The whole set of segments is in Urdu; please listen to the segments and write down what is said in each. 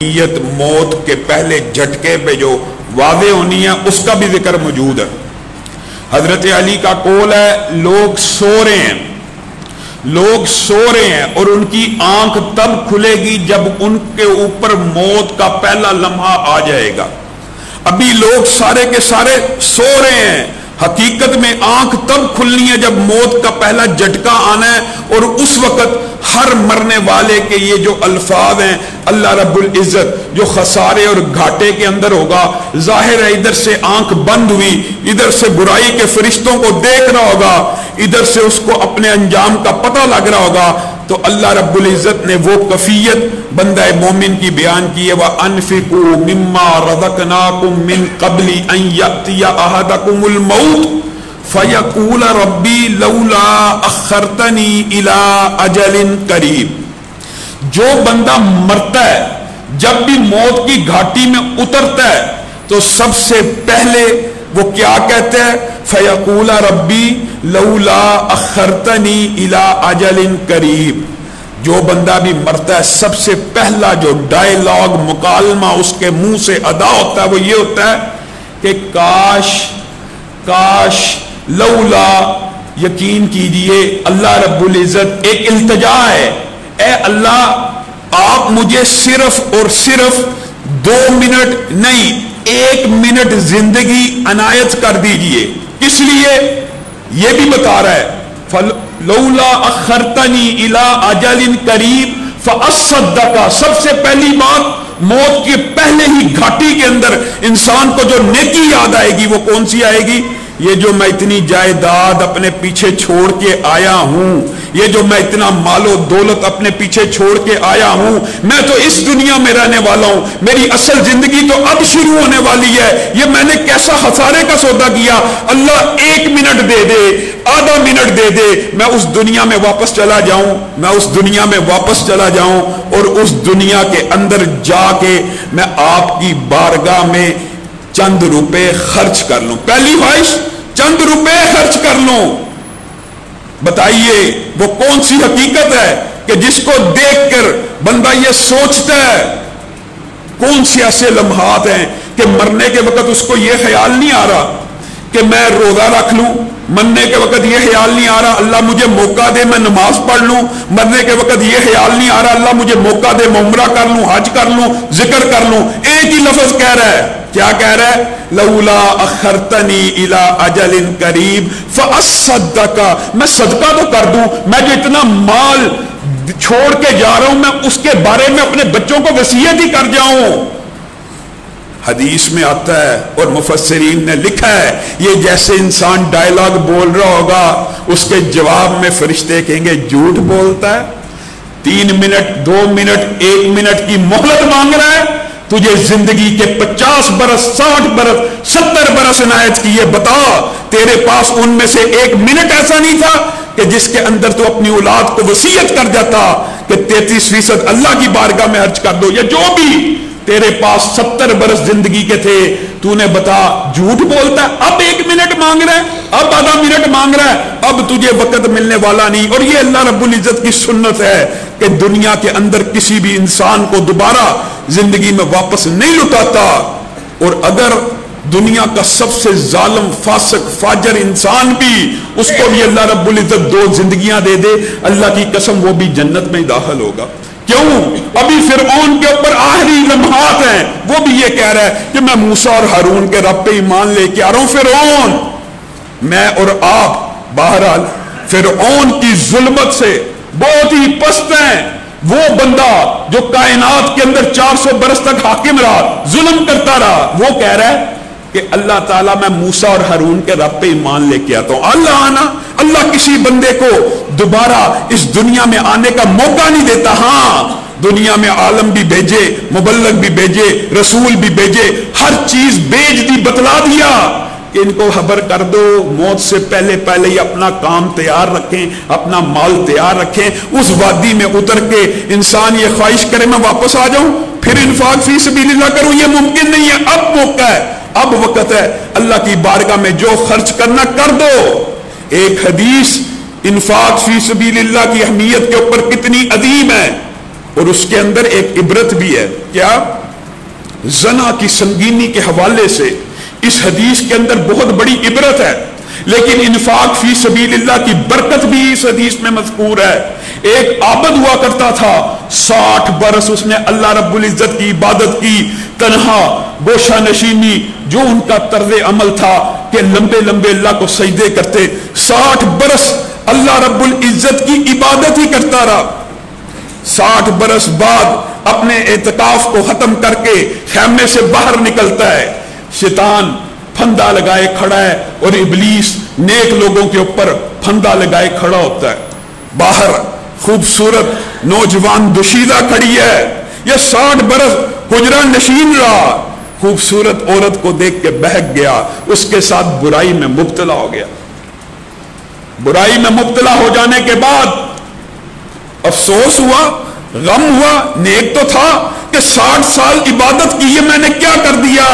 موت کے پہلے جھٹکے پہ جو واضح ہونی ہے اس کا بھی ذکر موجود ہے۔ حضرت علی کا قول ہے لوگ سو رہے ہیں اور ان کی آنکھ تب کھلے گی جب ان کے اوپر موت کا پہلا لمحہ آ جائے گا۔ ابھی لوگ سارے کے سارے سو رہے ہیں، حقیقت میں آنکھ تب کھلنی ہے جب موت کا پہلا جھٹکا آنا ہے، اور اس وقت ہر مرنے والے کے یہ جو الفاظ ہیں اللہ رب العزت جو خسارے اور گھاٹے کے اندر ہوگا، ظاہر ہے ادھر سے آنکھ بند ہوئی، ادھر سے برائی کے فرشتوں کو دیکھ رہا ہوگا، ادھر سے اس کو اپنے انجام کا پتہ لگ رہا ہوگا، تو اللہ رب العزت نے وہ کفیت بندہ مومن کی بیان کی ہے وَأَنفِقُوا مِمَّا رَزَقْنَاكُم مِّن قَبْلِ أَن يَأْتِيَ أَحَدَكُمُ الْمَوْتُ فَيَقُولَ رَبِّي لَوْلَا أَخَّرْتَنِي إِلَىٰ أَجَلٍ قَرِيبٍ۔ جو بندہ مرتا ہے، جب بھی موت کی گھاٹی میں اترتا ہے تو سب سے پہلے وہ کیا کہتے ہیں؟ فَيَقُولَ رَبِّي لَوْلَا أَخَّرْتَنِي إِلَىٰ أَجَلٍ قَرِيبٍ۔ جو بندہ بھی مرتا ہے سب سے پہلا جو ڈائیلاگ مکالمہ اس کے منہ سے ادا ہوتا ہے وہ یہ ہوتا ہے کہ کاش لولا، یقین کیجئے اللہ رب العزت ایک التجا ہے، اے اللہ آپ مجھے صرف اور صرف 2 منٹ نہیں 1 منٹ زندگی عنایت کر دیجئے۔ کس لیے؟ یہ بھی بتا رہا ہے لولا اخرتنی الی اجل قریب فاصدق۔ سب سے پہلی بات موت کے پہلے ہی گھاٹی کے اندر انسان کو جو نیکی یاد آئے گی وہ کون سی آئے گی؟ یہ جو میں اتنی جائیداد اپنے پیچھے چھوڑ کے آیا ہوں، یہ جو میں اتنا مال و دولت اپنے پیچھے چھوڑ کے آیا ہوں، میں تو اس دنیا میں رہنے والا ہوں، میری اصل زندگی تو اب شروع ہونے والی ہے، یہ میں نے کیسا خسارے کا سودا کیا۔ اللہ 1 منٹ دے دے، آدھا منٹ دے دے، میں اس دنیا میں واپس چلا جاؤں، اور اس دنیا کے اندر جا کے میں آپ کی بارگاہ میں چند روپے خرچ کر لوں۔ پہلی خواہش چند روپے خرچ کر لوں۔ بتائیے وہ کون سی حقیقت ہے کہ جس کو دیکھ کر بندہ یہ سوچتا ہے؟ کون سے ایسے لمحات ہیں کہ مرنے کے وقت اس کو یہ خیال نہیں آ رہا کہ میں روزہ رکھ لوں، مرنے کے وقت یہ خیال نہیں آ رہا اللہ مجھے موقع دے میں نماز پڑھ لوں، مرنے کے وقت یہ خیال نہیں آ رہا اللہ مجھے موقع دے میں عمرہ کر لوں، حج کر لوں، ذکر کر لوں۔ ایک ہی لفظ کہہ رہا ہے، کیا کہہ رہا ہے؟ لولا اخرتنی الی اجل قریب فاصدق، میں صدقہ تو کر دوں، میں جو اتنا مال چھوڑ کے جا رہا ہوں میں اس کے بارے میں اپنے بچوں کو وصیت ہی کر جاؤں۔ حدیث میں آتا ہے اور مفسرین نے لکھا ہے یہ جیسے انسان ڈائیلاگ بول رہا ہوگا اس کے جواب میں فرشتے کہیں گے جھوٹ بولتا ہے، 3 منٹ 2 منٹ 1 منٹ کی مہلت مانگ رہا ہے، تجھے زندگی کے 50 برس 60 برس 70 برس عنایت کیے، بتا تیرے پاس ان میں سے 1 منٹ ایسا نہیں تھا کہ جس کے اندر تو اپنی اولاد کو وصیت کر جاتا کہ 33% اللہ کی بارگاہ میں خرچ کر دو، یا جو بھی تیرے پاس 70 برس زندگی کے تھے، تو نے بتا جھوٹ بولتا ہے، اب 1 منٹ مانگ رہا ہے، اب آدھا منٹ مانگ رہا ہے، اب تجھے وقت ملنے والا نہیں۔ اور یہ اللہ رب العزت کی سنت ہے کہ دنیا کے اندر کسی بھی انسان کو دوبارہ زندگی میں واپس نہیں لٹاتا، اور اگر دنیا کا سب سے ظالم فاسق فاجر انسان بھی اس کو بھی اللہ رب العزت 2 زندگیاں دے دے، اللہ کی قسم وہ بھی جنت میں داخل ہوگا۔ کیوں؟ ابھی فرعون کے اوپر آخری لمحات ہیں، وہ بھی یہ کہہ رہا ہے کہ میں موسیٰ اور ہارون کے رب پہ ایمان لے کے آ رہا ہوں۔ فرعون، میں اور آپ بہرحال فرعون کی ظلمت سے بہت ہی پست ہیں، وہ بندہ جو کائنات کے اندر 400 برس تک حاکم رہا، ظلم کرتا رہا، وہ کہہ رہا ہے کہ اللہ تعالیٰ میں موسیٰ اور ہارون کے رب پہ ایمان لے کے آتا ہوں۔ اللہ کسی بندے کو دوبارہ اس دنیا میں آنے کا موقع نہیں دیتا۔ ہاں دنیا میں عالم بھی بھیجے، مبلغ بھی بھیجے، رسول بھی بھیجے، ہر چیز بھیج دی، بتلا دیا کہ ان کو خبر کر دو موت سے پہلے ہی اپنا کام تیار رکھیں، اپنا مال تیار رکھیں۔ اس وادی میں اتر کے انسان یہ خواہش کرے میں واپس آ جاؤں پھر انفاق فی سبیل اللہ کروں، یہ ممکن نہیں ہے۔ اب موقع ہے، اب وقت ہے، اللہ کی بارگاہ میں جو خرچ کرنا کر دو۔ ایک حدیث انفاق فی سبیل اللہ کی اہمیت کے اوپر کتنی عظیم ہے، اور اس کے اندر ایک عبرت بھی ہے. کیا؟ زنا کی سنگینی کے حوالے سے اس حدیث کے اندر بہت بڑی عبرت ہے. لیکن انفاق فی سبیل اللہ کی برکت بھی اس حدیث میں مذکور ہے. ایک عابد ہوا کرتا تھا، 60 برس اس نے اللہ رب العزت کی عبادت کی، تنہا گوشہ نشینی، جو ان کا طرز عمل تھا کہ لمبے لمبے اللہ کو سجدے کرتے. 60 برس اللہ رب العزت کی عبادت ہی کرتا رہا. 60 برس بعد اپنے اعتکاف کو ختم کر کے خیمے سے باہر نکلتا ہے. شیطان پھندا لگائے کھڑا ہے اور ابلیس نیک لوگوں کے اوپر پھندا لگائے کھڑا ہوتا ہے. باہر خوبصورت نوجوان دوشیزہ کھڑی ہے. یہ 60 برس حجرہ نشین رہا، خوبصورت عورت کو دیکھ کے بہک گیا، اس کے ساتھ برائی میں مبتلا ہو گیا. برائی میں مبتلا ہو جانے کے بعد افسوس ہوا، غم ہوا. نیک تو تھا کہ 60 سال عبادت کی، یہ میں نے کیا کر دیا.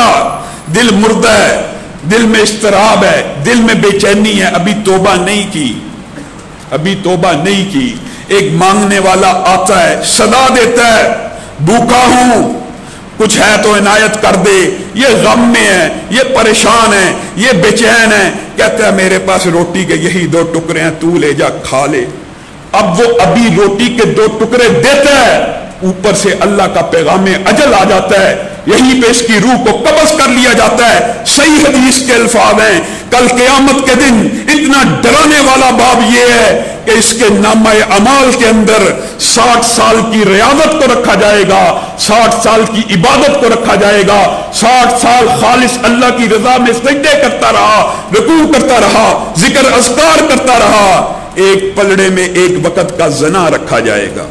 دل مردہ ہے، دل میں اضطراب ہے، دل میں بے چینی ہے. ابھی توبہ نہیں کی، ابھی توبہ نہیں کی. ایک مانگنے والا آتا ہے، صدا دیتا ہے، بھوکا ہوں، کچھ ہے تو عنایت کر دے. یہ غم میں ہے، یہ پریشان ہے، یہ بے چین ہے. کہتا ہے میرے پاس روٹی کے یہی 2 ٹکڑے ہیں، تو لے جا کھا لے. اب وہ ابھی روٹی کے 2 ٹکڑے دیتا ہے، اوپر سے اللہ کا پیغام اجل آ جاتا ہے. یہیں پہ اس کی روح کو قبض کر لیا جاتا ہے. صحیح حدیث کے الفاظ ہیں، کل قیامت کے دن اتنا ڈرانے والا باب یہ ہے کہ اس کے نامہ اعمال کے اندر 60 سال کی ریاضت کو رکھا جائے گا، 60 سال کی عبادت کو رکھا جائے گا، 60 سال خالص اللہ کی رضا میں سجدے کرتا رہا، رکوع کرتا رہا، ذکر اذکار کرتا رہا. ایک پلڑے میں ایک وقت کا زنا رکھا جائے گا.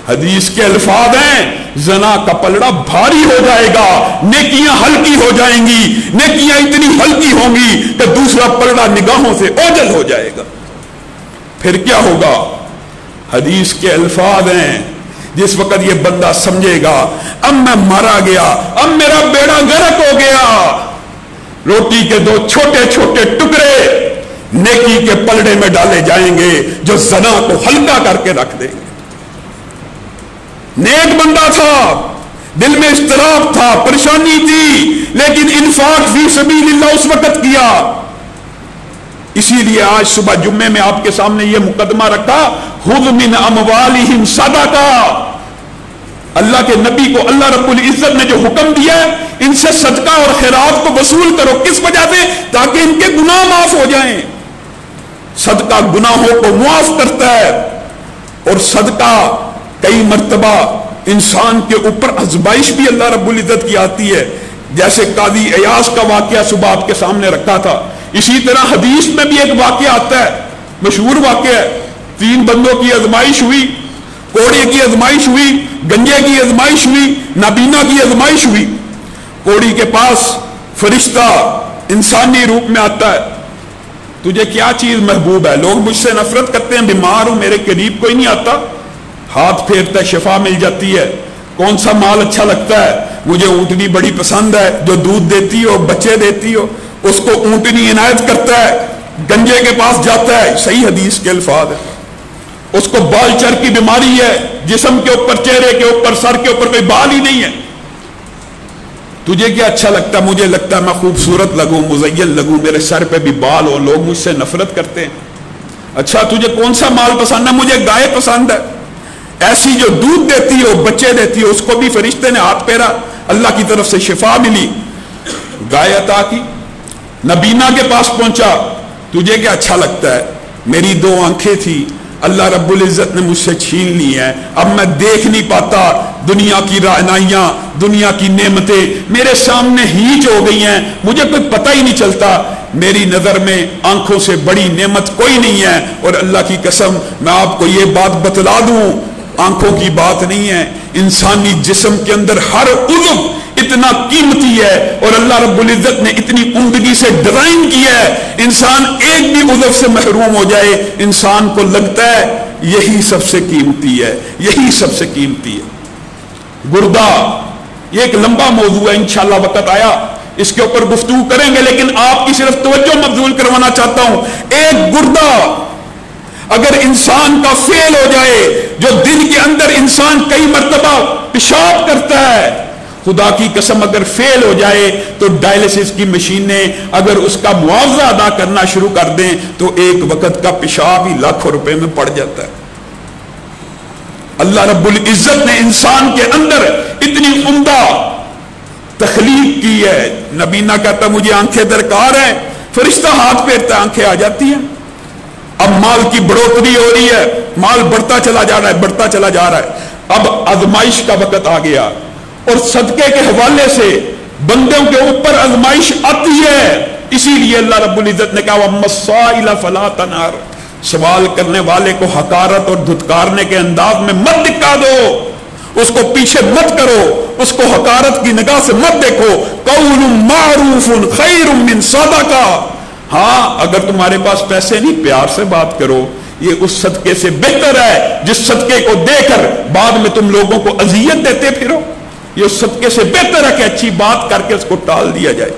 حدیث کے الفاظ ہیں، زنا کا پلڑا بھاری ہو جائے گا، نیکیاں ہلکی ہو جائیں گی، نیکیاں اتنی ہلکی ہوں گی کہ دوسرا پلڑا نگاہوں سے اوجھل ہو جائے گا. پھر کیا ہوگا؟ حدیث کے الفاظ ہیں، جس وقت یہ بندہ سمجھے گا اب میں مارا گیا، اب میرا بیڑا غرق ہو گیا، روٹی کے 2 چھوٹے چھوٹے ٹکڑے نیکی کے پلڑے میں ڈالے جائیں گے جو زنا کو ہلکا کر کے رکھ دیں گے. نیک بندہ تھا، دل میں اضطراب تھا، پریشانی تھی، لیکن انفاق فی سبیل اللہ اس وقت کیا. اسی لیے آج صبح جمعے میں آپ کے سامنے یہ مقدمہ رکھا، خذ من اموالہم صدقہ. اللہ کے نبی کو اللہ رب العزت نے جو حکم دیا ہے، ان سے صدقہ اور خیرات کو وصول کرو. کس وجہ سے؟ تاکہ ان کے گناہ معاف ہو جائیں. صدقہ گناہوں کو معاف کرتا ہے، اور صدقہ کئی مرتبہ انسان کے اوپر آزمائش بھی اللہ رب العزت کی آتی ہے. جیسے قاضی ایاز کا واقعہ صبح آپ کے سامنے رکھا تھا، اسی طرح حدیث میں بھی ایک واقعہ آتا ہے، مشہور واقعہ ہے. 3 بندوں کی آزمائش ہوئی، کوڑے کی آزمائش ہوئی، گنجے کی آزمائش ہوئی، نابینا کی آزمائش ہوئی. کوڑی کے پاس فرشتہ انسانی روپ میں آتا ہے، تجھے کیا چیز محبوب ہے؟ لوگ مجھ سے نفرت کرتے ہیں، بیمار ہوں، میرے قریب کوئی نہیں آتا. ہاتھ پھیرتا ہے، شفا مل جاتی ہے. کون سا مال اچھا لگتا ہے؟ مجھے اونٹنی بڑی پسند ہے، جو دودھ دیتی ہو، بچے دیتی ہو، اس کو اونٹنی عنایت کرتا ہے. گنجے کے پاس جاتا ہے، صحیح حدیث کے الفاظ ہے، اس کو بال چر کی بیماری ہے، جسم کے اوپر، چہرے کے اوپر، سر کے اوپر کوئی بال ہی نہیں ہے. تجھے کیا اچھا لگتا ہے؟ مجھے لگتا ہے میں خوبصورت لگوں، مزین لگوں، میرے سر پہ بھی بال ہو، لوگ مجھ سے نفرت کرتے ہیں. اچھا تجھے کون سا مال پسند ہے؟ مجھے گائے پسند ہے، ایسی جو دودھ دیتی ہو، بچے دیتی ہو. اس کو بھی فرشتے نے ہاتھ پھیرا، اللہ کی طرف سے شفا ملی، گائے عطا کی. نبینا کے پاس پہنچا، تجھے کیا اچھا لگتا ہے؟ میری 2 آنکھیں تھی، اللہ رب العزت نے مجھ سے چھین لی ہیں، اب میں دیکھ نہیں پاتا، دنیا کی رعنائیاں، دنیا کی نعمتیں میرے سامنے ہیچ ہو گئی ہیں، مجھے کوئی پتہ ہی نہیں چلتا. میری نظر میں آنکھوں سے بڑی نعمت کوئی نہیں ہے. اور اللہ کی قسم میں آپ کو یہ بات بتلا دوں، آنکھوں کی بات نہیں ہے، انسانی جسم کے اندر ہر عضو اتنا قیمتی ہے، اور اللہ رب العزت نے اتنی عمدگی سے ڈیزائن کیا ہے. انسان ایک بھی عضو سے محروم ہو جائے، انسان کو لگتا ہے یہی سب سے قیمتی ہے، یہی سب سے قیمتی ہے. گردہ یہ ایک لمبا موضوع ہے، انشاءاللہ وقت آیا اس کے اوپر گفتگو کریں گے، لیکن آپ کی صرف توجہ مبذول کروانا چاہتا ہوں. ایک گردہ اگر انسان کا فیل ہو جائے، جو دن کے اندر انسان کئی مرتبہ پیشاب کرتا ہے، خدا کی قسم اگر فیل ہو جائے تو ڈائلسس کی مشینیں اگر اس کا معاوضہ ادا کرنا شروع کر دیں تو ایک وقت کا پیشاب ہی لاکھوں روپے میں پڑ جاتا ہے۔ اللہ رب العزت نے انسان کے اندر اتنی عمدہ تخلیق کی ہے۔ نبینا کہتا مجھے آنکھیں درکار ہیں، فرشتہ ہاتھ پھیرتا ہے آنکھیں آ جاتی ہیں۔ اب مال کی بڑھوتری ہو رہی ہے، مال بڑھتا چلا جا رہا ہے، بڑھتا چلا جا رہا ہے، اب آزمائش کا وقت آ گیا، اور صدقے کے حوالے سے بندوں کے اوپر آزمائش آتی ہے۔ اسی لیے اللہ رب العزت نے کہا وَأَمَّا السَّائِلَ فَلَا تَنْهَرْ، سوال کرنے والے کو حقارت اور دھتکارنے کے انداز میں مت دکھا دو، اس کو پیچھے مت کرو، اس کو حقارت کی نگاہ سے مت دیکھو۔ قول معروف خیر من صدقہ، ہاں اگر تمہارے پاس پیسے نہیں، پیار سے بات کرو، یہ اس صدقے سے بہتر ہے جس صدقے کو دے کر بعد میں تم لوگوں کو اذیت دیتے پھرو۔ یہ اس صدقے سے بہتر ہے کہ اچھی بات کر کے اس کو ٹال دیا جائے۔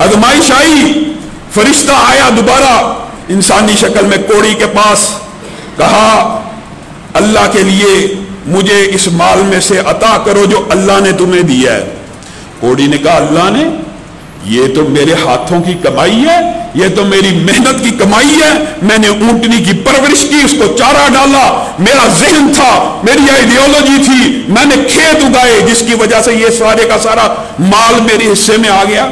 آزمائش آئی، فرشتہ آیا دوبارہ انسانی شکل میں کوڑی کے پاس، کہا اللہ کے لیے مجھے اس مال میں سے عطا کرو جو اللہ نے تمہیں دیا ہے۔ کوڑی نے کہا اللہ نے، یہ تو میرے ہاتھوں کی کمائی ہے، یہ تو میری محنت کی کمائی ہے، میں نے اونٹنی کی پرورش کی، اس کو چارہ ڈالا، میرا ذہن تھا، میری آئیڈیالوجی تھی، میں نے کھیت اگائے جس کی وجہ سے یہ سارے کا سارا مال میرے حصے میں آ گیا۔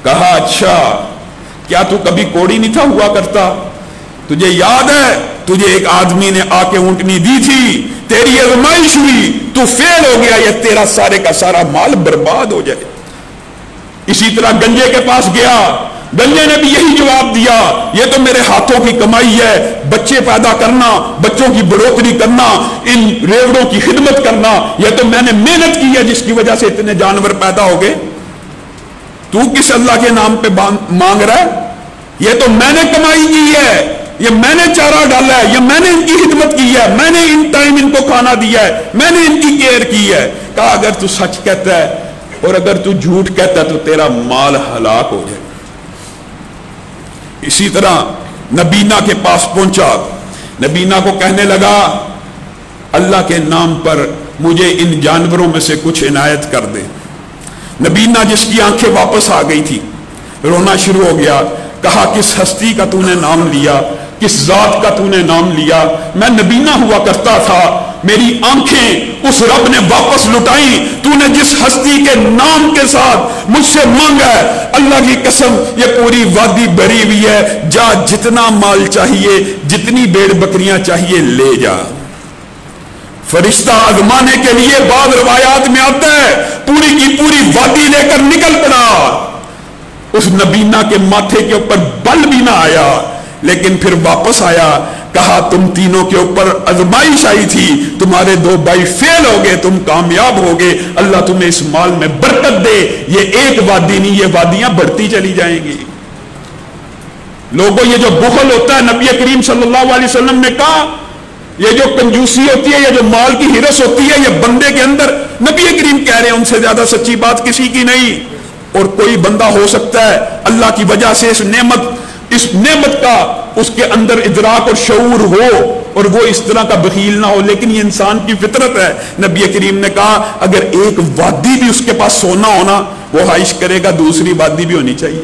کہا اچھا کیا تو کبھی کوڑی نہیں تھا ہوا کرتا؟ تجھے یاد ہے تجھے ایک آدمی نے آ کے اونٹنی دی تھی، تیری آزمائش ہوئی، تو فیل ہو گیا، یہ تیرا سارے کا سارا مال برباد ہو جائے۔ اسی طرح گنجے کے پاس گیا، گنجے نے بھی یہی جواب دیا، یہ تو میرے ہاتھوں کی کمائی ہے، بچے پیدا کرنا، بچوں کی بڑھوتری کرنا، ان ریوڑوں کی خدمت کرنا، یہ تو میں نے محنت کی ہے جس کی وجہ سے اتنے جانور پیدا ہو گئے۔ تو کس اللہ کے نام پہ مانگ رہا ہے؟ یہ تو میں نے کمائی کی ہے، یہ میں نے چارہ ڈالا ہے، یہ میں نے ان کی خدمت کی ہے، میں نے ان ٹائم ان کو کھانا دیا ہے، میں نے ان کی کیئر کی ہے۔ کہا اگر تو سچ کہتا ہے اور اگر تو جھوٹ کہتا ہے تو تیرا مال ہلاک ہو جائے۔ اسی طرح نبینا کے پاس پہنچا، نبینا کو کہنے لگا اللہ کے نام پر مجھے ان جانوروں میں سے کچھ عنایت کر دے۔ نبینا جس کی آنکھیں واپس آ گئی تھی رونا شروع ہو گیا، کہا کس ہستی کا تو نے نام لیا، کس ذات کا تو نے نام لیا؟ میں نبینا ہوا کرتا تھا، میری آنکھیں اس رب نے واپس لٹائیں، تو نے جس ہستی کے نام کے ساتھ مجھ سے مانگا ہے، اللہ کی قسم یہ پوری وادی بھری ہوئی ہے، جا جتنا مال چاہیے، جتنی بھیڑ بکریاں چاہیے لے جا۔ فرشتہ آزمانے کے لیے بعض روایات میں آتا ہے پوری کی پوری وادی لے کر نکل پڑا، اس نبینا کے ماتھے کے اوپر بل بھی نہ آیا، لیکن پھر واپس آیا، کہا تم تینوں کے اوپر آزمائش آئی تھی، تمہارے 2 بھائی فیل ہو گئے، تم کامیاب ہو گئے، اللہ تمہیں اس مال میں برکت دے۔ یہ ایک وادی نہیں، یہ وادیاں بڑھتی چلی جائیں گی۔ لوگوں یہ جو بخل ہوتا ہے، نبی کریم صلی اللہ علیہ وسلم نے کہا یہ جو کنجوسی ہوتی ہے، یہ جو مال کی ہرس ہوتی ہے، یہ بندے کے اندر، نبی کریم کہہ رہے ہیں ان سے زیادہ سچی بات کسی کی نہیں۔ اور کوئی بندہ ہو سکتا ہے اللہ کی وجہ سے اس نعمت کا اس کے اندر ادراک اور شعور ہو اور وہ اس طرح کا بخیل نہ ہو، لیکن یہ انسان کی فطرت ہے۔ نبی کریم نے کہا اگر ایک وادی بھی اس کے پاس سونا ہونا وہ خواہش کرے گا دوسری وادی بھی ہونی چاہیے،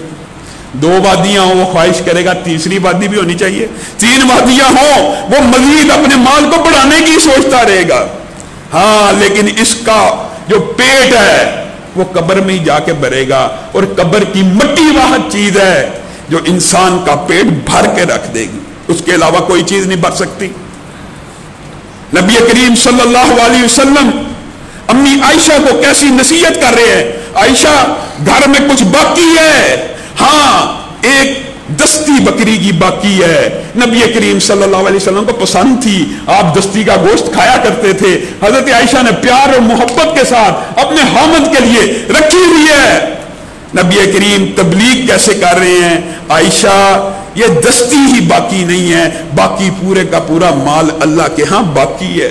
2 وادیاں ہوں وہ خواہش کرے گا تیسری وادی بھی ہونی چاہیے، 3 وادیاں ہوں وہ مزید اپنے مال کو بڑھانے کی سوچتا رہے گا۔ ہاں لیکن اس کا جو پیٹ ہے وہ قبر میں ہی جا کے بھرے گا، اور قبر کی مٹی واحد چیز ہے جو انسان کا پیٹ بھر کے رکھ دے گی، اس کے علاوہ کوئی چیز نہیں بھر سکتی۔ نبی کریم صلی اللہ علیہ وسلم امی عائشہ کو کیسی نصیحت کر رہے ہیں، عائشہ گھر میں کچھ باقی ہے، ہاں ایک دستی بکری کی باقی ہے، نبی کریم صلی اللہ علیہ وسلم کو پسند تھی، آپ دستی کا گوشت کھایا کرتے تھے، حضرت عائشہ نے پیار اور محبت کے ساتھ اپنے حامد کے لیے رکھی ہوئی ہے۔ نبی کریم تبلیغ کیسے کر رہے ہیں، عائشہ یہ دستی ہی باقی نہیں ہے، باقی پورے کا پورا مال اللہ کے ہاں باقی ہے،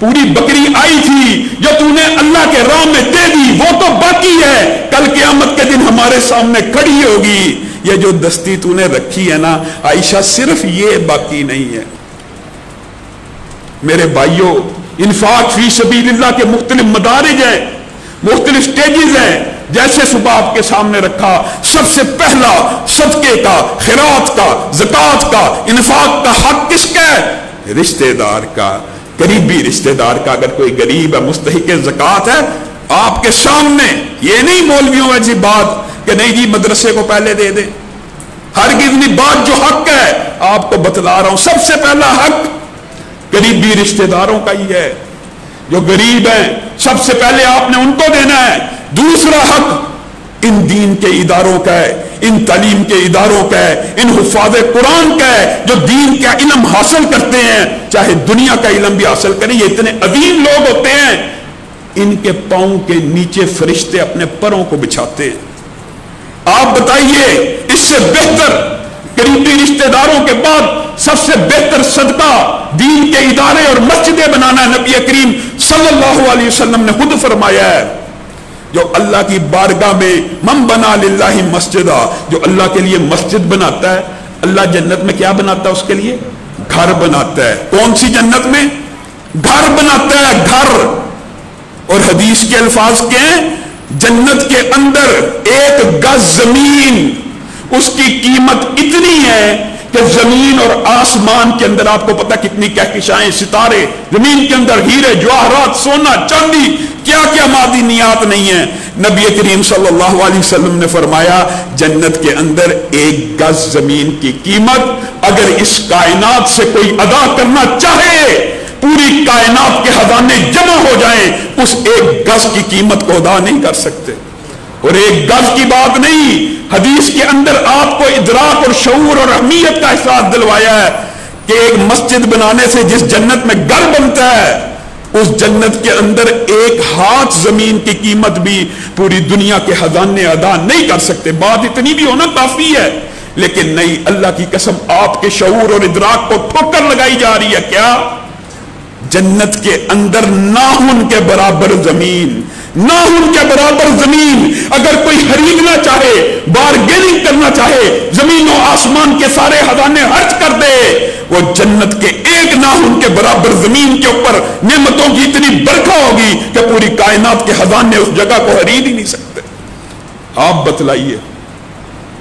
پوری بکری آئی تھی جو تو نے اللہ کے راہ میں دے دی وہ تو باقی ہے، کل قیامت کے دن ہمارے سامنے کھڑی ہوگی، یہ جو دستی تو نے رکھی ہے نا عائشہ صرف یہ باقی نہیں ہے۔ میرے بھائیوں، انفاق فی سبیل اللہ کے مختلف مدارج ہیں، مختلف سٹیجز ہیں. جیسے صبح آپ کے سامنے رکھا، سب سے پہلا صدقے کا، خیرات کا، زکوٰۃ کا، انفاق کا حق کس کا ہے؟ رشتہ دار کا، قریبی رشتہ دار کا. اگر کوئی غریب ہے، مستحق زکوٰۃ ہے، آپ کے سامنے. یہ نہیں مولویوں ایسی بات کہ نہیں جی مدرسے کو پہلے دے دیں. ہرگز نہیں. بات جو حق ہے آپ کو بتلا رہا ہوں. سب سے پہلا حق قریبی رشتہ داروں کا ہی ہے. جو غریب ہیں سب سے پہلے آپ نے ان کو دینا ہے. دوسرا حق ان دین کے اداروں کا ہے، ان تعلیم کے اداروں کا ہے، ان حفاظ قرآن کا ہے جو دین کا علم حاصل کرتے ہیں، چاہے دنیا کا علم بھی حاصل کریں. یہ اتنے عظیم لوگ ہوتے ہیں، ان کے پاؤں کے نیچے فرشتے اپنے پروں کو بچھاتے ہیں. آپ بتائیے اس سے بہتر قریبی رشتہ داروں کے بعد سب سے بہتر صدقہ دین کے ادارے اور مسجدیں بنانا ہے. نبی کریم صلی اللہ علیہ وسلم نے خود فرمایا ہے، جو اللہ کی بارگاہ میں من بنا للہ مسجدہ، جو اللہ کے لیے مسجد بناتا ہے، اللہ جنت میں کیا بناتا ہے؟ اس کے لیے گھر بناتا ہے. کون سی جنت میں؟ گھر بناتا ہے، گھر. اور حدیث کے الفاظ کے ہیں، جنت کے اندر 1 گز زمین، اس کی قیمت اتنی ہے کہ زمین اور آسمان کے اندر آپ کو پتا کتنی کہکشائیں، ستارے، زمین کے اندر ہیرے جواہرات، سونا چاندی، کیا کیا معدنیات نہیں ہیں. نبی کریم صلی اللہ علیہ وسلم نے فرمایا جنت کے اندر 1 گز زمین کی قیمت اگر اس کائنات سے کوئی ادا کرنا چاہے، پوری کائنات کے خزانے جمع ہو جائیں، اس 1 گز کی قیمت کو ادا نہیں کر سکتے. اور 1 گز کی بات نہیں، حدیث کے اندر آپ کو ادراک اور شعور اور اہمیت کا احساس دلوایا ہے کہ ایک مسجد بنانے سے جس جنت میں گھر بنتا ہے، اس جنت کے اندر 1 ہاتھ زمین کی قیمت بھی پوری دنیا کے خزانے ادا نہیں کر سکتے. بات اتنی بھی ہونا کافی ہے، لیکن نہیں، اللہ کی قسم آپ کے شعور اور ادراک کو ٹھوکر لگائی جا رہی ہے. کیا؟ جنت کے اندر ناخن کے برابر زمین، ناخن کے برابر زمین اگر کوئی خریدنا چاہے، بارگیننگ کرنا چاہے، زمین و آسمان کے سارے خزانے خرچ کر دے، وہ جنت کے 1 ناخن کے برابر زمین کے اوپر نعمتوں کی اتنی برکھا ہوگی کہ پوری کائنات کے خزانے اس جگہ کو خرید ہی نہیں سکتے. آپ بتلائیے،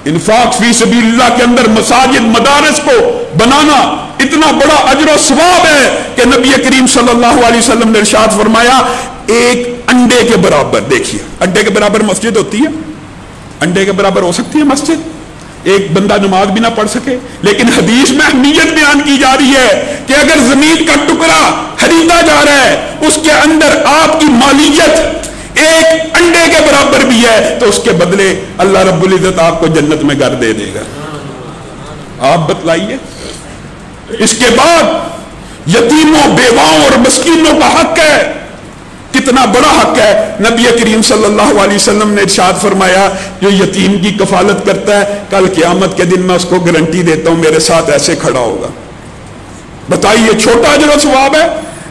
انفاق فی سبیل اللہ کے اندر مساجد، مدارس کو بنانا اتنا بڑا اجر و ثواب ہے کہ نبی کریم صلی اللہ علیہ وسلم نے ارشاد فرمایا 1 انڈے کے برابر. دیکھیے انڈے کے برابر مسجد ہوتی ہے؟ انڈے کے برابر ہو سکتی ہے مسجد؟ ایک بندہ نماز بھی نہ پڑھ سکے. لیکن حدیث میں اہمیت بیان کی جا رہی ہے کہ اگر زمین کا ٹکڑا خریدا جا رہا ہے، اس کے اندر آپ کی مالیت 1 انڈے کے برابر بھی ہے، تو اس کے بدلے اللہ رب العزت آپ کو جنت میں گھر دے دے گا. آپ بتلائیے. اس کے بعد یتیموں، بیواؤں اور مسکینوں کا حق ہے. کتنا بڑا حق ہے. نبی کریم صلی اللہ علیہ وسلم نے ارشاد فرمایا جو یتیم کی کفالت کرتا ہے، کل قیامت کے دن میں اس کو گارنٹی دیتا ہوں میرے ساتھ ایسے کھڑا ہوگا. بتائیے چھوٹا اجر و ثواب ہے.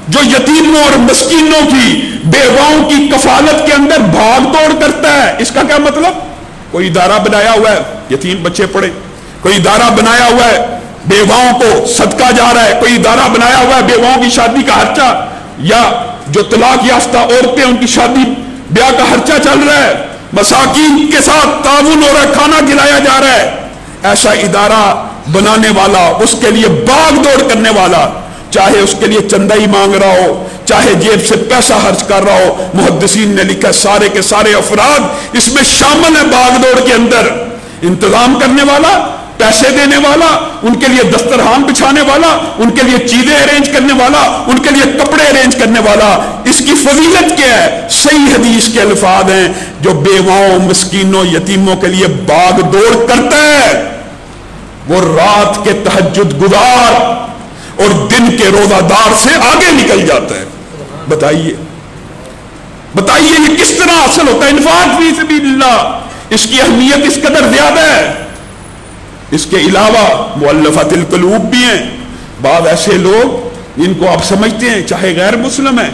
جو یتیموں اور مسکینوں کی، بیواؤں کی کفالت کے اندر بھاگ دوڑ کرتا ہے، اس کا کیا مطلب؟ کوئی ادارہ بنایا ہوا ہے یتیم بچے پڑھے، کوئی ادارہ بنایا ہوا ہے بیواؤں کو صدقہ جا رہا ہے، کوئی ادارہ بنایا ہوا ہے بیواؤں کی شادی کا خرچہ، یا جو طلاق یافتہ عورتیں ان کی شادی بیاہ کا خرچہ چل رہا ہے، مساکین کے ساتھ تعاون ہو رہا ہے، کھانا کھلایا جا رہا ہے. ایسا ادارہ بنانے والا، اس کے لیے باغ دوڑ کرنے والا، چاہے اس کے لیے چندہ ہی مانگ رہا ہو، چاہے جیب سے پیسہ خرچ کر رہا ہو، محدثین نے لکھا سارے کے سارے افراد اس میں شامل ہیں. باغ دوڑ کے اندر انتظام کرنے والا، پیسے دینے والا، ان کے لیے دسترخوان بچھانے والا، ان کے لیے چیزیں ارینج کرنے والا، ان کے لیے کپڑے ارینج کرنے والا. اس کی فضیلت کیا ہے؟ صحیح حدیث کے الفاظ ہیں جو بیواؤں، مسکینوں، یتیموں کے لیے باغ دوڑ کرتا ہے وہ رات کے تہجد گزار اور دن کے روزہ دار سے آگے نکل جاتا ہے. بتائیے یہ کس طرح حاصل ہوتا ہے؟ انفاق فی سبیل اللہ، اس کی اہمیت اس قدر زیادہ ہے. اس کے علاوہ مؤلفۃ القلوب بھی ہیں. بعض ایسے لوگ جن کو آپ سمجھتے ہیں چاہے غیر مسلم ہیں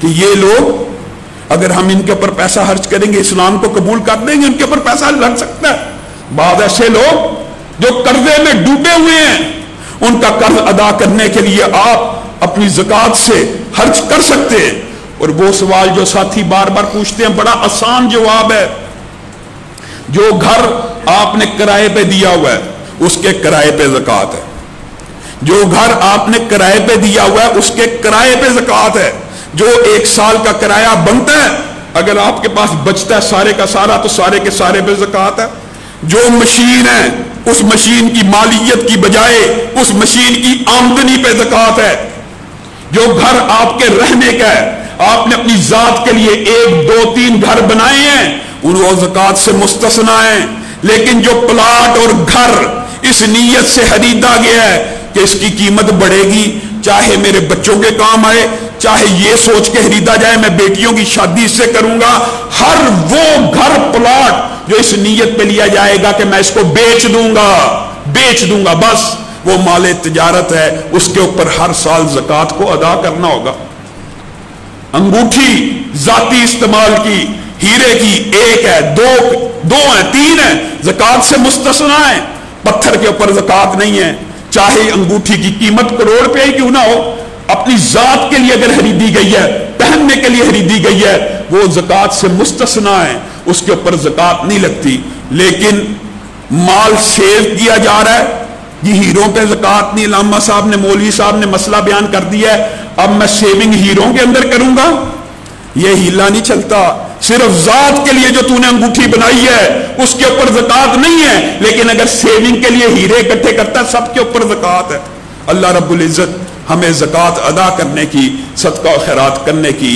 کہ یہ لوگ اگر ہم ان کے اوپر پیسہ خرچ کریں گے اسلام کو قبول کر دیں گے، ان کے اوپر پیسہ لگ سکتا ہے. بعض ایسے لوگ جو قرضے میں ڈوبے ہوئے ہیں، ان کا قرض ادا کرنے کے لیے آپ اپنی زکات سے خرچ کر سکتے ہیں؟ اور وہ سوال جو ساتھی بار بار پوچھتے ہیں، بڑا آسان جواب ہے، جو گھر آپ نے کرائے پہ دیا ہوا ہے اس کے کرائے پہ زکات ہے، جو گھر آپ نے کرائے پہ دیا ہوا ہے اس کے کرائے پہ زکات ہے، جو 1 سال کا کرایہ بنتا ہے اگر آپ کے پاس بچتا ہے سارے کا سارا تو سارے کے سارے پہ زکات ہے، جو مشین ہے اس مشین کی مالیت کی بجائے اس مشین کی آمدنی پہ زکات ہے، جو گھر آپ کے رہنے کا ہے، آپ نے اپنی ذات کے لیے 1 2 3 گھر بنائے ہیں ان وہ زکات سے مستثنا ہیں، لیکن جو پلاٹ اور گھر اس نیت سے خریدا گیا ہے کہ اس کی قیمت بڑھے گی، چاہے میرے بچوں کے کام آئے، چاہے یہ سوچ کے خریدا جائے میں بیٹیوں کی شادی اس سے کروں گا، ہر وہ گھر پلاٹ جو اس نیت پہ لیا جائے گا کہ میں اس کو بیچ دوں گا بس وہ مال تجارت ہے، اس کے اوپر ہر سال زکات کو ادا کرنا ہوگا۔ انگوٹھی ذاتی استعمال کی ہیرے کی 1 ہے 2 ہے 3 ہے زکات سے مستثنا ہے، پتھر کے اوپر زکات نہیں ہے، چاہے انگوٹھی کی قیمت کروڑ روپے ہی کیوں نہ ہو، اپنی ذات کے لیے اگر خریدی گئی ہے، پہننے کے لیے خریدی گئی ہے، وہ زکات سے مستثنا ہے، اس کے اوپر زکات نہیں لگتی۔ لیکن مال سیو کیا جا رہا ہے، یہ ہیروں پہ زکات نہیں، علامہ صاحب نے مولوی صاحب نے مسئلہ بیان کر دیا ہے، اب میں سیونگ ہیروں کے اندر کروں گا، یہ ہیلا نہیں چلتا۔ صرف ذات کے لیے جو تو نے انگوٹھی بنائی ہے اس کے اوپر زکات نہیں ہے، لیکن اگر سیونگ کے لیے ہیرے اکٹھے کرتا ہے سب کے اوپر زکات ہے۔ اللہ رب العزت ہمیں زکات ادا کرنے کی، صدقہ و خیرات کرنے کی